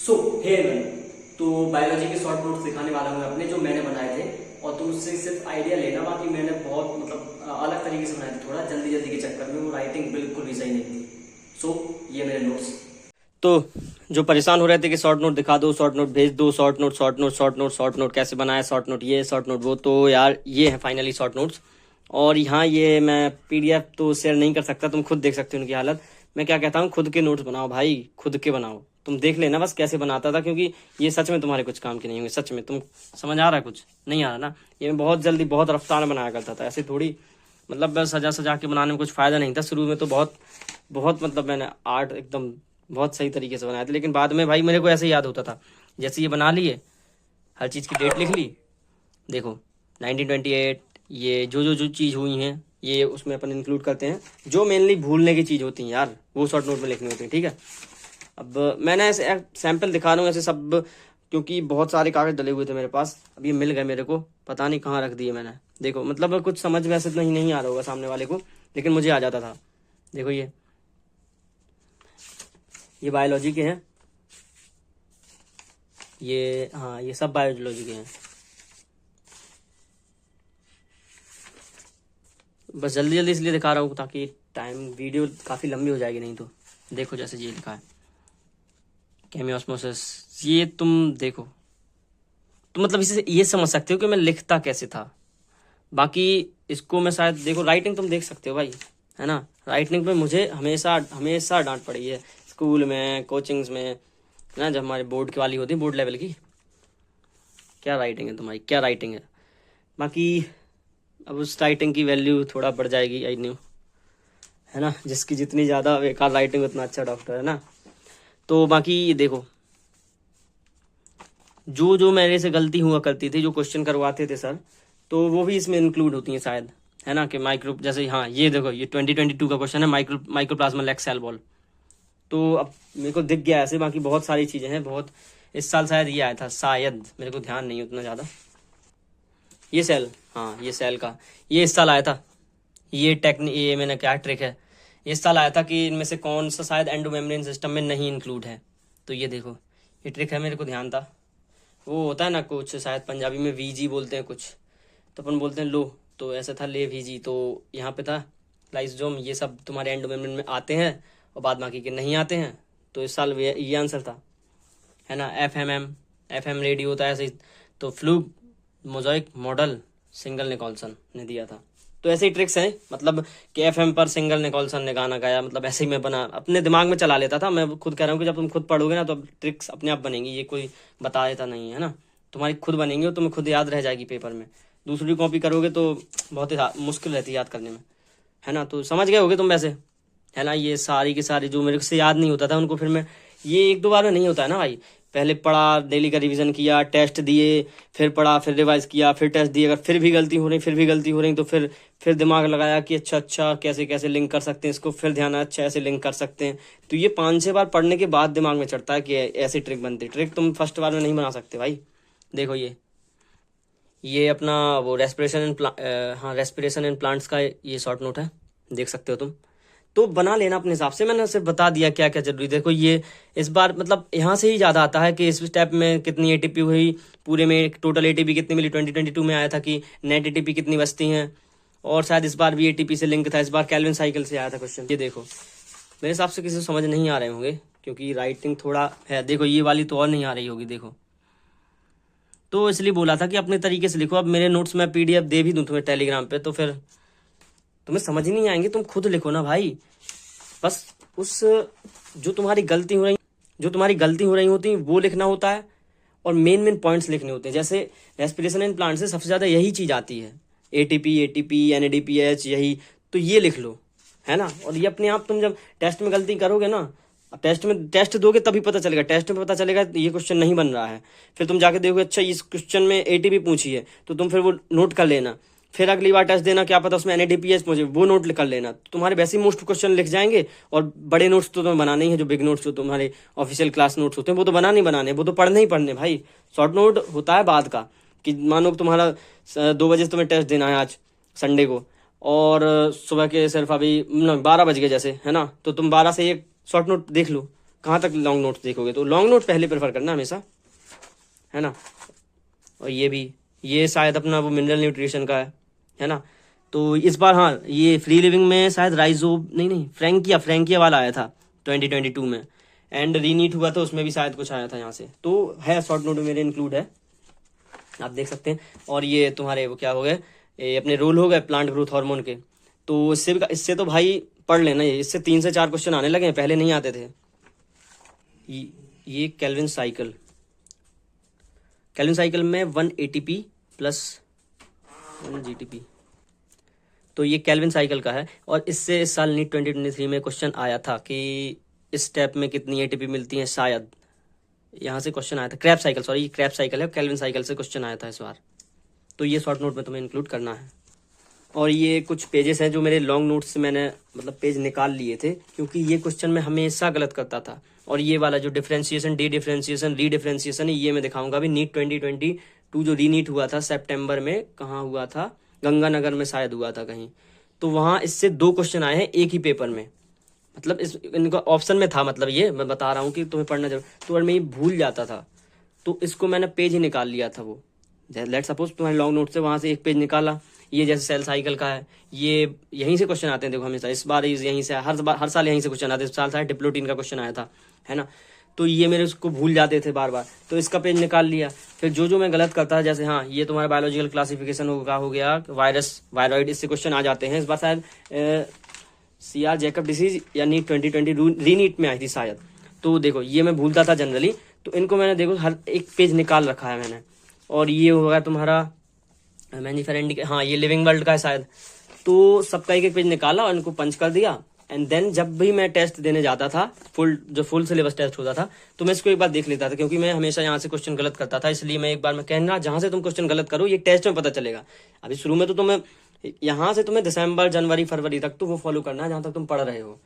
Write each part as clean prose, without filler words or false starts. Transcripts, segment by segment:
सो हे तो बायोलॉजी के short notes दिखाने वाला हूँ अपने, जो मैंने बनाए थे, और तुम उससे सिर्फ आइडिया लेना। बाकी मैंने बहुत अलग तरीके से बनाए थे, थोड़ा जल्दी जल्दी के चक्कर में वो राइटिंग बिल्कुल भी सही नहीं थी। सो ये मेरे नोट्स। तो जो परेशान हो रहे थे कि शॉर्ट नोट दिखा दो, शॉर्ट नोट भेज दो, short note short note short note short note कैसे बनाया, शॉर्ट नोट ये शॉर्ट नोट वो, तो यार ये है फाइनली शॉर्ट नोट्स। और यहाँ ये मैं पीडीएफ तो शेयर नहीं कर सकता, तुम खुद देख सकते हो उनकी हालत। मैं क्या कहता हूँ, खुद के नोट्स बनाओ भाई, खुद के बनाओ। तुम देख लेना बस कैसे बनाता था, क्योंकि ये सच में तुम्हारे कुछ काम के नहीं होंगे। सच में तुम समझ आ रहा है, कुछ नहीं आ रहा ना। ये मैं बहुत जल्दी बहुत रफ्तार में बनाया करता था, ऐसे थोड़ी मतलब बस सजा सजा के बनाने में कुछ फायदा नहीं था। शुरू में तो बहुत बहुत मतलब मैंने आर्ट एकदम बहुत सही तरीके से बनाए थे, लेकिन बाद में भाई मेरे को ऐसे याद होता था, जैसे ये बना लिए, हर चीज़ की डेट लिख ली, देखो 1928, ये जो चीज़ हुई हैं ये उसमें अपन इंक्लूड करते हैं। जो मेनली भूलने की चीज़ होती हैं यार, वो शॉर्ट नोट में लिखनी होती है, ठीक है। अब मैंने ऐसे सैंपल दिखा रहा हूँ ऐसे सब, क्योंकि बहुत सारे कागज डले हुए थे मेरे पास। अब ये मिल गए मेरे को, पता नहीं कहाँ रख दिए मैंने। देखो मतलब कुछ समझ वैसे नहीं आ रहा होगा सामने वाले को, लेकिन मुझे आ जाता था। देखो ये बायोलॉजी के हैं, ये हाँ ये सब बायोलॉजी के हैं। बस जल्दी जल्दी इसलिए दिखा रहा हूँ ताकि टाइम वीडियो काफ़ी लंबी हो जाएगी नहीं तो। देखो जैसे ये लिखा है केमियोस्मोसिस, ये तुम देखो तो मतलब इसे ये समझ सकते हो कि मैं लिखता कैसे था। बाकी इसको मैं शायद देखो, राइटिंग तुम देख सकते हो भाई, है ना। राइटिंग पे मुझे हमेशा हमेशा डांट पड़ी है, स्कूल में, कोचिंग्स में ना, जब हमारे बोर्ड की वाली होती है, बोर्ड लेवल की। क्या राइटिंग है तुम्हारी, क्या राइटिंग है। बाकी अब उस राइटिंग की वैल्यू थोड़ा बढ़ जाएगी, आई न्यू, है ना। जिसकी जितनी ज़्यादा बेकार राइटिंग उतना अच्छा डॉक्टर, है ना। तो बाकी देखो, जो मेरे से गलती हुआ करती थी, जो क्वेश्चन करवाते थे सर, तो वो भी इसमें इंक्लूड होती हैं शायद, है ना। कि माइक्रो, जैसे हाँ ये देखो, ये 2022 का क्वेश्चन है, माइक्रोप्लाज्मा लेग सेल वॉल। तो अब मेरे को दिख गया ऐसे, बाकी बहुत सारी चीज़ें हैं। बहुत इस साल शायद ये आया था, शायद, मेरे को ध्यान नहीं उतना ज़्यादा। ये सेल, हाँ ये सेल का ये इस साल आया था। ये मैंने क्या ट्रिक है, इस साल आया था कि इनमें से कौन सा शायद एंडोमेम्ब्रेन सिस्टम में नहीं इंक्लूड है। तो ये देखो, ये ट्रिक है, मेरे को ध्यान था। वो होता है ना कुछ, शायद पंजाबी में वीजी बोलते हैं कुछ, तो अपन बोलते हैं लो, तो ऐसा था ले वीजी। तो यहाँ पे था लाइसोसोम, ये सब तुम्हारे एंडोमेम्ब्रेन में आते हैं और बाद बाकी के नहीं आते हैं। तो इस साल ये आंसर था, है ना। एफएम रेडियो होता है ऐसे ही। तो fluid mosaic model Singer Nicolson ने दिया था। तो ऐसे ही ट्रिक्स हैं, मतलब कि एफएम पर सिंगल निकोलसन ने गाना गाया, मतलब ऐसे ही मैं बना अपने दिमाग में चला लेता था। मैं खुद कह रहा हूँ कि जब तुम खुद पढ़ोगे ना, तो ट्रिक्स अपने आप बनेंगी, ये कोई बता देता नहीं है ना। तुम्हारी खुद बनेंगी और तुम्हें खुद याद रह जाएगी पेपर में। दूसरी कॉपी करोगे तो बहुत ही मुश्किल रहती है याद करने में, है ना। तो समझ गए होगे तुम वैसे, है ना। ये सारी की सारी जो मेरे से याद नहीं होता था उनको फिर मैं, ये एक दो बार में नहीं होता है ना भाई। पहले पढ़ा, डेली का रिवीजन किया, टेस्ट दिए, फिर पढ़ा, फिर रिवाइज किया, फिर टेस्ट दिए। अगर फिर भी गलती हो रही तो फिर दिमाग लगाया कि अच्छा कैसे कैसे लिंक कर सकते हैं इसको, फिर ध्यान आया अच्छा ऐसे लिंक कर सकते हैं। तो ये 5-6 बार पढ़ने के बाद दिमाग में चढ़ता है कि ऐसी ट्रिक बनती है। ट्रिक तुम फर्स्ट बार में नहीं बना सकते भाई। देखो ये अपना वो रेस्पिरेशन एंड प्लांट्स का ये शॉर्ट नोट है, देख सकते हो तुम। तो बना लेना अपने हिसाब से, मैंने सिर्फ बता दिया क्या क्या जरूरी। देखो ये इस बार मतलब यहाँ से ही ज़्यादा आता है कि इस स्टेप में कितनी एटीपी हुई, पूरे में टोटल एटीपी कितनी मिली। 2022 में आया था कि नेट एटीपी कितनी बचती हैं, और शायद इस बार भी एटीपी से लिंक था। इस बार केल्विन साइकिल से आया था क्वेश्चन। ये देखो, मेरे हिसाब से किसी को समझ नहीं आ रहे होंगे, क्योंकि राइटिंग थोड़ा है। देखो ये वाली तो और नहीं आ रही होगी, देखो। तो इसलिए बोला था कि अपने तरीके से लिखो। अब मेरे नोट्स मैं पीडीएफ दे भी दूँ तुम्हें टेलीग्राम पे, तो फिर तुम्हें समझ ही नहीं आएंगे। तुम खुद लिखो ना भाई, बस उस जो तुम्हारी गलती हो रही होती है वो लिखना होता है, और मेन पॉइंट्स लिखने होते हैं। जैसे रेस्पिरेशन एंड प्लांट से सबसे ज़्यादा यही चीज़ आती है, एटीपी एनएडीपीएच, यही तो ये लिख लो, है ना। और ये अपने आप तुम जब टेस्ट में गलती करोगे ना, टेस्ट दोगे तभी पता चलेगा। टेस्ट में पता चलेगा ये क्वेश्चन नहीं बन रहा है, फिर तुम जाके देखोगे अच्छा इस क्वेश्चन में एटीपी पूछी है, तो तुम फिर वो नोट कर लेना। फिर अगली बार टेस्ट देना, क्या पता उसमें एनएडीपीएच पहुंचे, वो नोट कर लेना। तुम्हारे वैसे ही मोस्ट क्वेश्चन लिख जाएंगे। और बड़े नोट्स तो तुम्हें बनाने ही है, जो बिग नोट्स जो तुम्हारे ऑफिशियल क्लास नोट्स होते हैं वो तो बनाने, वो तो पढ़ने ही पढ़ने भाई। शॉर्ट नोट होता है बाद का, कि मानो तुम्हारा 2 बजे से तुम्हें टेस्ट देना है आज संडे को, और सुबह के सिर्फ अभी 12 बज गए जैसे, है ना। तो तुम 12 से एक शॉर्ट नोट देख लो, कहाँ तक लॉन्ग नोट्स देखोगे, तो लॉन्ग नोट पहले प्रेफर करना हमेशा, है ना। और ये भी, ये शायद अपना वो मिनरल न्यूट्रिशन का है ना। तो इस बार हाँ, ये फ्री लिविंग में शायद राइजो नहीं फ्रैंकिया वाला आया था 2022 में, एंड रीनीट हुआ था उसमें भी शायद कुछ आया था यहाँ से, तो है शॉर्ट नोट में मेरे इंक्लूड है, आप देख सकते हैं। और ये तुम्हारे वो क्या हो गए, ये अपने रूल हो गए प्लांट ग्रोथ हार्मोन के, तो इससे तो भाई पढ़ लेना, ये इससे 3 से 4 क्वेश्चन आने लगे हैं, पहले नहीं आते थे। ये केल्विन साइकिल में 1 ATP प्लस 1 GTP, तो ये केल्विन साइकिल का है। और इससे इस साल नीट 2023 में क्वेश्चन आया था कि इस स्टेप में कितनी ATP मिलती है, शायद यहाँ से क्वेश्चन आया था। क्रैब साइकिल, सॉरी ये क्रैब साइकिल है, केल्विन साइकिल से क्वेश्चन आया था इस बार, तो ये शॉर्ट नोट में तुम्हें इंक्लूड करना है। और ये कुछ पेजेस हैं जो मेरे लॉन्ग नोट्स से मैंने मतलब पेज निकाल लिए थे, क्योंकि ये क्वेश्चन मैं हमेशा गलत करता था। और ये वाला जो डिफ्रेंशिएशन, डी डिफ्रेंशिएशन, री डिफ्रेंशिएशन है, ये मैं दिखाऊंगा अभी। नीट 2022 जो रीनीट हुआ था सितंबर में, कहाँ हुआ था, गंगानगर में शायद हुआ था कहीं, तो वहाँ इससे 2 क्वेश्चन आए हैं एक ही पेपर में, मतलब इनका ऑप्शन में था, मतलब ये मैं बता रहा हूँ कि तुम्हें पढ़ना जरूर, तो अगर मैं ये भूल जाता था तो इसको मैंने पेज ही निकाल लिया था। वो लेट सपोज तुम्हारे लॉन्ग नोट से वहाँ से एक पेज निकाला, ये जैसे सेल साइकिल का है, ये यहीं से क्वेश्चन आते हैं, देखो हमेशा, इस बार यहीं से, हर साल यहीं से क्वेश्चन आते हैं। इस साल शायद डिप्लोटीन का क्वेश्चन आया था, है ना, तो ये मेरे उसको भूल जाते थे बार बार, तो इसका पेज निकाल लिया। फिर जो मैं गलत करता था, जैसे हाँ ये तुम्हारा बायोलॉजिकल क्लासिफिकेशन हो गया, वायरस वायरॉइड, इससे क्वेश्चन आ जाते हैं। इस बार शायद CR जैकब डिसीज या नीट 2020 रीनीट में आई थी शायद, तो देखो ये मैं भूलता था जनरली, तो इनको मैंने देखो हर एक पेज निकाल रखा है मैंने। और ये होगा तुम्हारा मैन्युफैक्चरिंग, हाँ ये लिविंग वर्ल्ड का है शायद, तो सबका एक पेज निकाला और इनको पंच कर दिया। एंड देन जब भी मैं टेस्ट देने जाता था, फुल सिलेबस टेस्ट होता था, तो मैं इसको एक बार देख लेता था, क्योंकि मैं हमेशा यहाँ से क्वेश्चन गलत करता था, इसलिए मैं एक बार मैं कहना, जहाँ से तुम क्वेश्चन गलत करो ये टेस्ट में पता चलेगा। अभी शुरू में तो तुम्हें यहाँ से तुम्हें दिसंबर जनवरी फरवरी तक तो वो फॉलो करना है जहाँ तक तुम पढ़ रहे हो।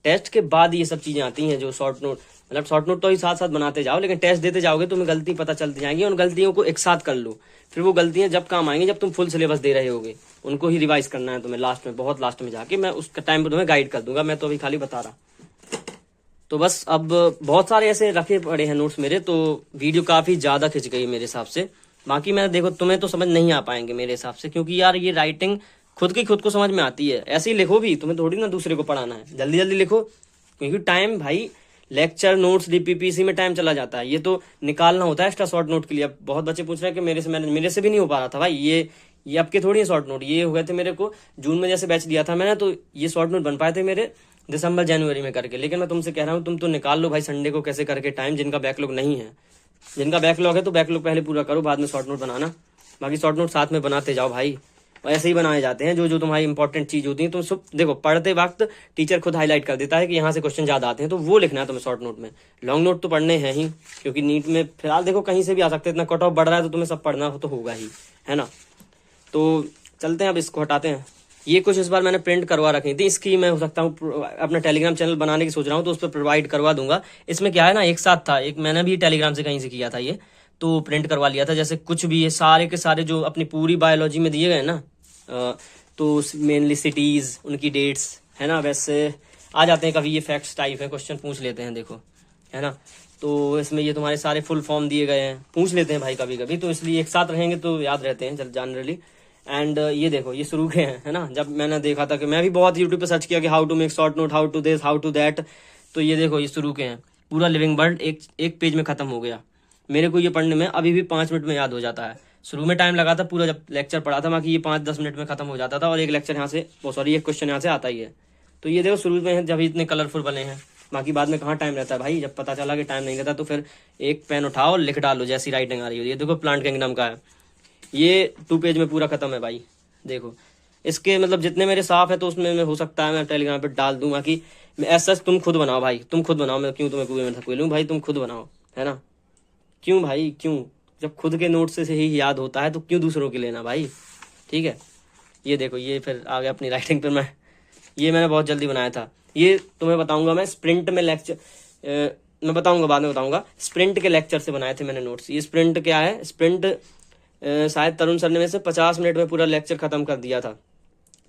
टेस्ट के बाद ये सब चीजें आती हैं जो शॉर्ट नोट, मतलब शॉर्ट नोट तो ही साथ साथ बनाते जाओ, लेकिन टेस्ट देते जाओगे तुम्हें गलती पता चलती जाएंगी, उन गलतियों को एक साथ कर लो, फिर वो गलतियां जब काम आएंगी जब तुम फुल सिलेबस दे रहे होगे, उनको ही रिवाइज करना है तुम्हें लास्ट में, बहुत लास्ट में जाके मैं उसका टाइम पर तुम्हें गाइड कर दूंगा, मैं तो अभी खाली बता रहा। तो बस अब बहुत सारे ऐसे रखे पड़े हैं नोट्स मेरे, तो वीडियो काफी ज्यादा खिंच गई मेरे हिसाब से। बाकी मैं देखो तुम्हें तो समझ नहीं आ पाएंगे मेरे हिसाब से, क्योंकि यार ये राइटिंग खुद को समझ में आती है, ऐसे ही लिखो भी, तुम्हें थोड़ी ना दूसरे को पढ़ाना है, जल्दी जल्दी लिखो, क्योंकि टाइम भाई लेक्चर नोट्स DPP इसी में टाइम चला जाता है, ये तो निकालना होता है एक्स्ट्रा शॉर्ट नोट के लिए। अब बहुत बच्चे पूछ रहे हैं कि मेरे से भी नहीं हो पा रहा था भाई, ये आपके थोड़ी है शॉर्ट नोट, ये हो गए थे मेरे को जून में जैसे बैच दिया था मैंने, तो ये शॉर्ट नोट बन पाए थे मेरे दिसंबर जनवरी में करके। लेकिन मैं तुमसे कह रहा हूँ तुम तो निकाल लो भाई संडे को कैसे करके टाइम, जिनका बैकलॉग नहीं है, जिनका बैकलॉग है तो बैकलॉग पहले पूरा करो, बाद में शॉर्ट नोट बनाना, बाकी शॉर्ट नोट साथ में बनाते जाओ भाई। ऐसे ही बनाए जाते हैं जो तुम्हारी इंपॉर्टेंट चीज होती है, तुम सब देखो पढ़ते वक्त टीचर खुद हाईलाइट कर देता है कि यहाँ से क्वेश्चन ज्यादा आते हैं, तो वो लिखना है तुम्हें शॉर्ट नोट में। लॉन्ग नोट तो पढ़ने हैं ही, क्योंकि नीट में फिलहाल देखो कहीं से भी आ सकते हैं, इतना कट ऑफ बढ़ रहा है तो तुम्हें सब पढ़ना तो होगा ही, है ना। तो चलते हैं, अब इसको हटाते हैं। ये कुछ इस बार मैंने प्रिंट करवा रखी थी, इसकी मैं हो सकता हूँ अपना टेलीग्राम चैनल बनाने की सोच रहा हूँ, तो उस पर प्रोवाइड करवा दूंगा। इसमें क्या है ना, एक साथ था, एक मैंने भी टेलीग्राम से कहीं से किया था ये, तो प्रिंट करवा लिया था। जैसे कुछ भी ये सारे के सारे जो अपनी पूरी बायोलॉजी में दिए गए ना, तो मेनली सिटीज, उनकी डेट्स, है ना, वैसे आ जाते हैं कभी ये फैक्ट्स टाइप है, क्वेश्चन पूछ लेते हैं देखो, है ना। तो इसमें ये तुम्हारे सारे फुल फॉर्म दिए गए हैं, पूछ लेते हैं भाई कभी कभी, तो इसलिए एक साथ रहेंगे तो याद रहते हैं जनरली। एंड ये देखो ये शुरू के हैं, है ना। जब मैंने देखा था कि मैं भी बहुत यूट्यूब पे सर्च किया कि how to make short note, how to this, how to that, तो ये देखो ये शुरू के हैं। पूरा लिविंग वर्ल्ड एक पेज में खत्म हो गया मेरे को, ये पढ़ने में अभी भी 5 मिनट में याद हो जाता है। शुरू में टाइम लगा था पूरा, जब लेक्चर पढ़ा था, बाकी ये 5-10 मिनट में खत्म हो जाता था, और एक लेक्चर यहाँ से एक क्वेश्चन यहाँ से आता ही है। तो ये देखो शुरू में जब इतने कलरफुल बने हैं, बाकी बाद में कहाँ टाइम रहता है भाई। जब पता चला कि टाइम नहीं रहता तो फिर एक पेन उठाओ और लिख डालो जैसी राइटिंग आ रही है। ये देखो प्लांट किंगडम का है, ये 2 पेज में पूरा खत्म है भाई। देखो इसके मतलब जितने मेरे साफ है तो उसमें मैं हो सकता है मैं टेलीग्राम पे डाल दूंगा कि ऐसा तुम खुद बनाओ भाई, तुम खुद बनाओ, मैं क्यों तुम्हें कुएं में धकेलूं लूँ भाई, तुम खुद बनाओ, है ना। क्यों भाई क्यों, जब खुद के नोट से ही याद होता है तो क्यों दूसरों के लेना भाई, ठीक है। ये देखो ये फिर आ गया अपनी राइटिंग पर, ये मैंने बहुत जल्दी बनाया था। ये तुम्हें बताऊंगा मैं स्प्रिंट में लेक्चर, मैं बताऊंगा बाद में बताऊंगा, स्प्रिंट के लेक्चर से बनाए थे मैंने नोट्स। ये स्प्रिंट क्या है, स्प्रिंट शायद तरुण सर ने में से 50 मिनट में पूरा लेक्चर खत्म कर दिया था,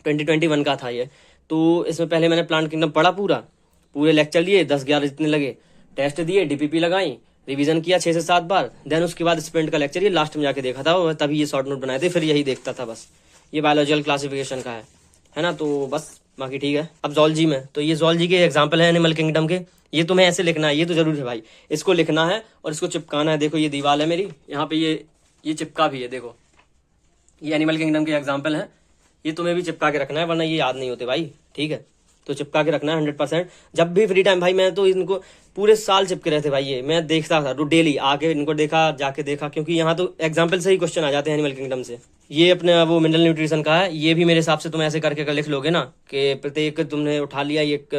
2021 का था ये। तो इसमें पहले मैंने प्लांट किंगडम पढ़ा, पूरे लेक्चर लिए 10-11 जितने लगे, टेस्ट दिए, डीपीपी लगाई, रिवीजन किया 6 से 7 बार, देन उसके बाद स्प्रिंट का लेक्चर ये लास्ट में जाके देखा था और तभी ये शॉर्ट नोट बनाए थे, फिर यही देखता था बस। ये बायोलॉजिकल क्लासिफिकेशन का है ना, तो बस बाकी ठीक है। अब जूलॉजी में, तो ये जूलॉजी के एग्जाम्पल है एनिमल किंगडम के, ये तुम्हें ऐसे लिखना है, ये तो जरूर है भाई, इसको लिखना है और इसको चिपकाना है। देखो ये दीवार है मेरी, यहाँ पे ये चिपका भी है, देखो ये एनिमल किंगडम के एग्जाम्पल है, ये तुम्हें भी चिपका के रखना है वरना ये याद नहीं होते भाई, ठीक है। तो चिपका के रखना है 100%। जब भी फ्री टाइम भाई, मैं तो इनको पूरे साल चिपके रहते भाई, ये मैं देखता था डेली आके इनको देखा, जाके देखा, क्योंकि यहाँ तो एग्जाम्पल से ही क्वेश्चन आ जाते हैं एनिमल किंगडम से। ये अपने वो मिनरल न्यूट्रिशन का है, ये भी मेरे हिसाब से तुम ऐसे करके कर लिख लोगे ना कि प्रत्येक तुमने उठा लिया एक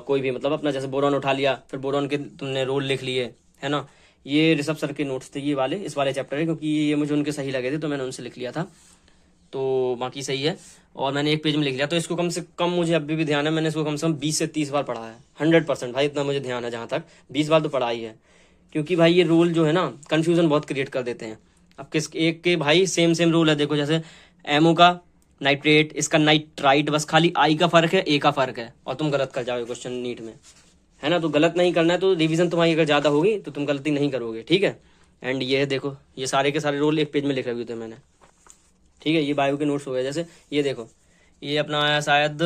कोई भी मतलब अपना, जैसे बोरॉन उठा लिया, फिर बोरॉन के तुमने रोल लिख लिए, है ना। ये ऋषभ सर के नोट्स थे ये वाले, इस वाले चैप्टर है, क्योंकि ये मुझे उनके सही लगे थे तो मैंने उनसे लिख लिया था, तो बाकी सही है। और मैंने एक पेज में लिख लिया, तो इसको कम से कम मुझे अभी भी ध्यान है, मैंने इसको कम से कम 20 से 30 बार पढ़ा है, 100% भाई, इतना मुझे ध्यान है, जहाँ तक 20 बार तो पढ़ा ही है। क्योंकि भाई ये रूल जो है ना कंफ्यूजन बहुत क्रिएट कर देते हैं। अब किस एक के भाई सेम रूल है, देखो जैसे एमओ का नाइट्रेट, इसका नाइट्राइट, बस खाली आई का फर्क है, ए का फर्क है, और तुम गलत कर जाओगे क्वेश्चन नीट में, है ना। तो गलत नहीं करना है, तो रिवीजन तुम्हारी अगर ज्यादा होगी तो तुम गलती नहीं करोगे, ठीक है। एंड ये देखो ये सारे के सारे रोल एक पेज में लिख रखे थे मैंने, ठीक है। ये बायो के नोट्स हो गए, जैसे ये देखो ये अपना आया शायद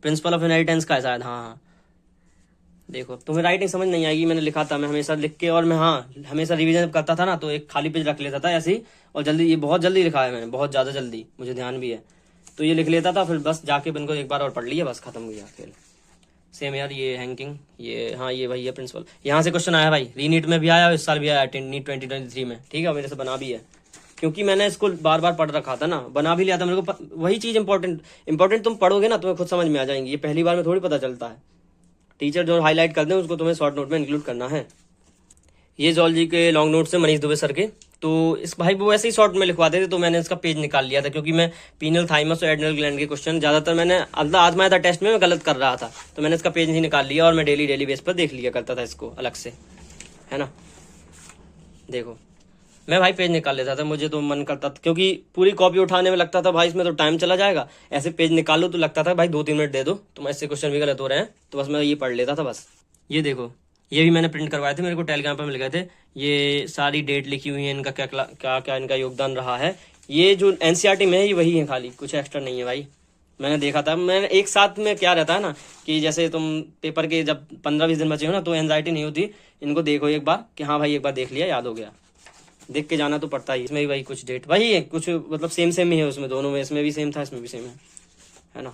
प्रिंसिपल ऑफ इनहेरिटेंस का है शायद, हाँ देखो तुम्हें राइटिंग समझ नहीं आएगी, मैंने लिखा था, मैं हमेशा लिख के, और मैं हमेशा रिवीजन करता था ना, तो एक खाली पेज रख लेता था ऐसे ही, और जल्दी, ये बहुत जल्दी लिखा है मैंने, बहुत ज़्यादा जल्दी, मुझे ध्यान भी है, तो ये लिख लेता था, फिर बस जाके इनको एक बार और पढ़ लिया, बस खत्म हो गया खेल। सेम यार, ये हैंकिंग, ये हाँ ये वही है प्रिंसिपल, यहाँ से क्वेश्चन आया भाई, रीनीट में भी आया और इस साल भी आया नीट 2023 में, ठीक है। मेरे से बना भी है, क्योंकि मैंने इसको बार बार पढ़ रखा था ना, बना भी लिया था मेरे को, वही चीज इंपॉर्टेंट तुम पढ़ोगे ना तुम्हें खुद समझ में आ जाएंगी, ये पहली बार में थोड़ी पता चलता है। टीचर जो हाईलाइट कर दें उसको तुम्हें शॉर्ट नोट में इंक्लूड करना है। ये जूलॉजी के लॉन्ग नोट्स है मनीष दुबे सर के, तो इस भाई वो ऐसे ही शॉर्ट में लिखवाते थे, तो मैंने इसका पेज निकाल लिया था, क्योंकि मैं पीनल थाइमस और एड्रिनल ग्लैंड के क्वेश्चन ज्यादातर मैंने आजमाया था टेस्ट में, मैं गलत कर रहा था, तो मैंने इसका पेज नहीं निकाल लिया और मैं डेली बेस पर देख लिया करता था इसको अलग से, है ना। देखो मैं भाई पेज निकाल लेता था, मुझे तो मन करता था, क्योंकि पूरी कॉपी उठाने में लगता था भाई, इसमें तो टाइम चला जाएगा, ऐसे पेज निकालो तो लगता था भाई 2-3 मिनट दे दो, तुम ऐसे क्वेश्चन भी गलत हो रहे हैं, तो बस मैं ये पढ़ लेता था बस। ये देखो ये भी मैंने प्रिंट करवाए थे, मेरे को टेलीग्राम पर मिल गए थे, ये सारी डेट लिखी हुई है, इनका क्या इनका योगदान रहा है। ये जो एनसीईआरटी में है ये वही है, खाली कुछ एक्स्ट्रा नहीं है भाई। मैंने देखा था, मैंने एक साथ में क्या रहता है ना कि जैसे तुम पेपर के जब 15-20 दिन बचे हो ना, तो एंजाइटी नहीं होती, इनको देखो एक बार कि हाँ भाई एक बार देख लिया, याद हो गया, देख के जाना तो पड़ता ही। इसमें भी भाई कुछ डेट वही है, कुछ मतलब सेम ही है उसमें, दोनों में, इसमें भी सेम था, इसमें भी सेम है ना।